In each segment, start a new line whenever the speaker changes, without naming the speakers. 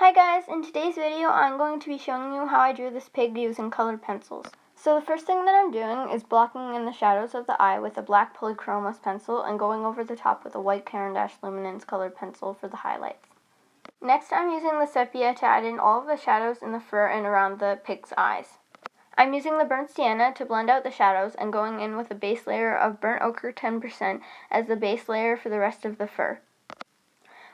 Hi guys, in today's video I'm going to be showing you how I drew this pig using colored pencils. So the first thing that I'm doing is blocking in the shadows of the eye with a black Polychromos pencil and going over the top with a white Caran Luminance colored pencil for the highlights. Next I'm using the sepia to add in all of the shadows in the fur and around the pig's eyes. I'm using the burnt sienna to blend out the shadows and going in with a base layer of burnt ochre 10% as the base layer for the rest of the fur.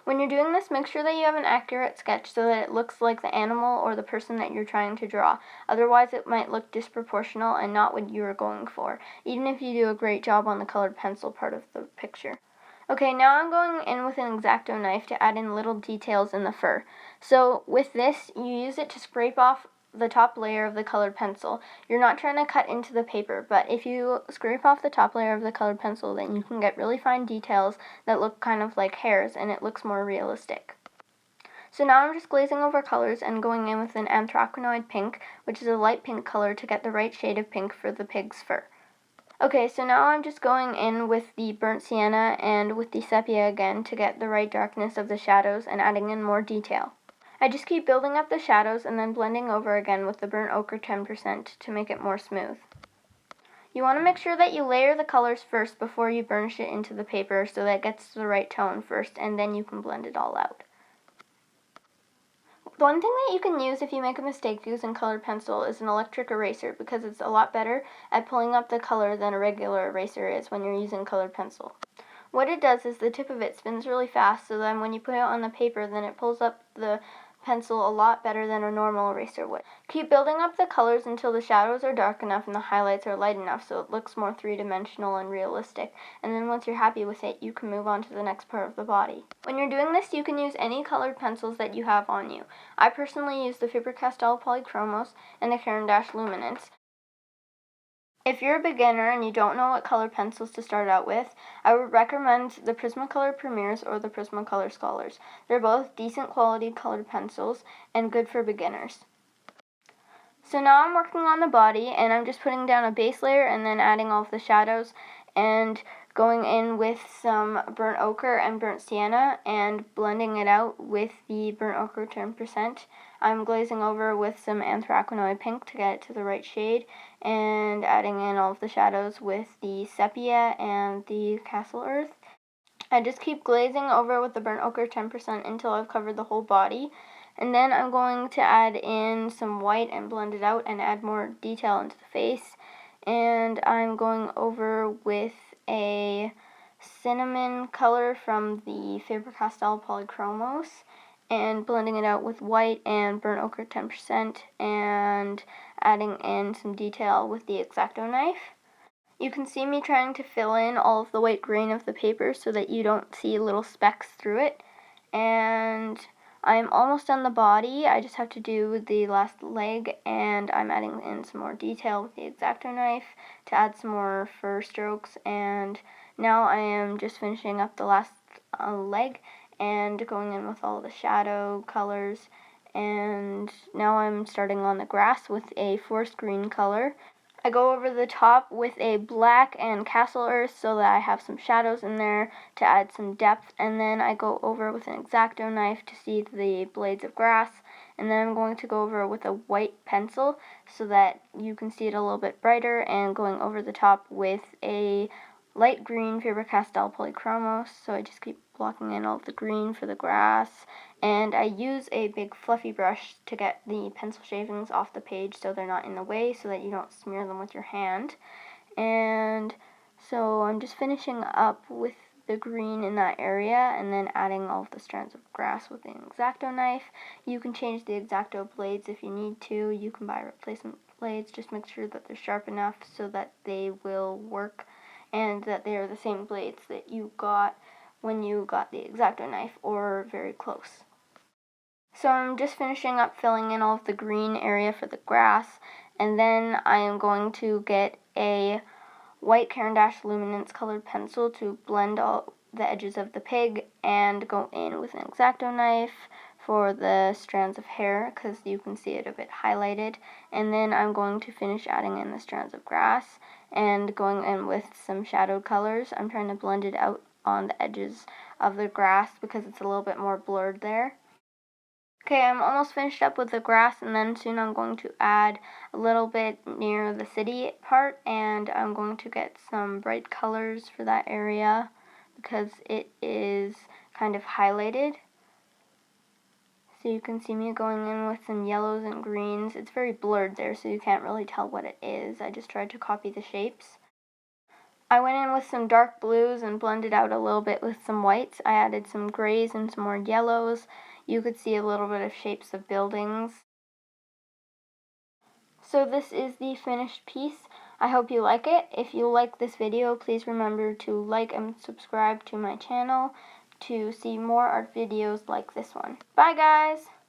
When you're doing this, make sure that you have an accurate sketch so that it looks like the animal or the person that you're trying to draw. Otherwise, it might look disproportional and not what you were going for, even if you do a great job on the colored pencil part of the picture. Okay, now I'm going in with an X-acto knife to add in little details in the fur. So with this, you use it to scrape off the top layer of the colored pencil. You're not trying to cut into the paper, but if you scrape off the top layer of the colored pencil, then you can get really fine details that look kind of like hairs, and it looks more realistic. So now I'm just glazing over colors and going in with an anthraquinoid pink, which is a light pink color, to get the right shade of pink for the pig's fur. Okay, so now I'm just going in with the burnt sienna and with the sepia again to get the right darkness of the shadows and adding in more detail. I just keep building up the shadows and then blending over again with the burnt ochre 10% to make it more smooth. You want to make sure that you layer the colors first before you burnish it into the paper so that it gets the right tone first, and then you can blend it all out. The one thing that you can use if you make a mistake using colored pencil is an electric eraser, because it's a lot better at pulling up the color than a regular eraser is when you're using colored pencil. What it does is the tip of it spins really fast, so then when you put it on the paper, then it pulls up the pencil a lot better than a normal eraser would. Keep building up the colors until the shadows are dark enough and the highlights are light enough so it looks more three-dimensional and realistic. And then once you're happy with it, you can move on to the next part of the body. When you're doing this, you can use any colored pencils that you have on you. I personally use the Faber Castel Polychromos and the Caran Luminance. If you're a beginner and you don't know what colored pencils to start out with, I would recommend the Prismacolor Premiers or the Prismacolor Scholars. They're both decent quality colored pencils and good for beginners. So now I'm working on the body, and I'm just putting down a base layer and then adding all of the shadows and going in with some burnt ochre and burnt sienna and blending it out with the burnt ochre 10%. I'm glazing over with some anthraquinoid pink to get it to the right shade, and adding in all of the shadows with the sepia and the Castel earth. I just keep glazing over with the burnt ochre 10% until I've covered the whole body. And then I'm going to add in some white and blend it out and add more detail into the face. And I'm going over with a cinnamon color from the Faber Castel Polychromos and blending it out with white and burnt ochre 10% and adding in some detail with the X-acto knife. You can see me trying to fill in all of the white grain of the paper so that you don't see little specks through it. And I'm almost done the body. I just have to do the last leg, and I'm adding in some more detail with the X-acto knife to add some more fur strokes. And now I am just finishing up the last leg and going in with all the shadow colors. And now I'm starting on the grass with a forest green color. I go over the top with a black and Castel earth so that I have some shadows in there to add some depth, and then I go over with an X-acto knife to see the blades of grass, and then I'm going to go over with a white pencil so that you can see it a little bit brighter, and going over the top with a light green Faber Castel Polychromos, so I just keep blocking in all of the green for the grass, and I use a big fluffy brush to get the pencil shavings off the page so they're not in the way, so that you don't smear them with your hand. And so I'm just finishing up with the green in that area and then adding all of the strands of grass with the X-acto knife. You can change the X-acto blades if you need to. You can buy replacement blades. Just make sure that they're sharp enough so that they will work and that they are the same blades that you got when you got the X-acto knife, or very close. So I'm just finishing up filling in all of the green area for the grass, and then I am going to get a white Caran Luminance colored pencil to blend all the edges of the pig and go in with an X-acto knife for the strands of hair, because you can see it a bit highlighted. And then I'm going to finish adding in the strands of grass and going in with some shadowed colors. I'm trying to blend it out on the edges of the grass because it's a little bit more blurred there. Okay, I'm almost finished up with the grass, and then soon I'm going to add a little bit near the city part, and I'm going to get some bright colors for that area because it is kind of highlighted. So you can see me going in with some yellows and greens. It's very blurred there, so you can't really tell what it is. I just tried to copy the shapes. I went in with some dark blues and blended out a little bit with some whites. I added some grays and some more yellows. You could see a little bit of shapes of buildings. So this is the finished piece. I hope you like it. If you like this video, please remember to like and subscribe to my channel to see more art videos like this one. Bye guys!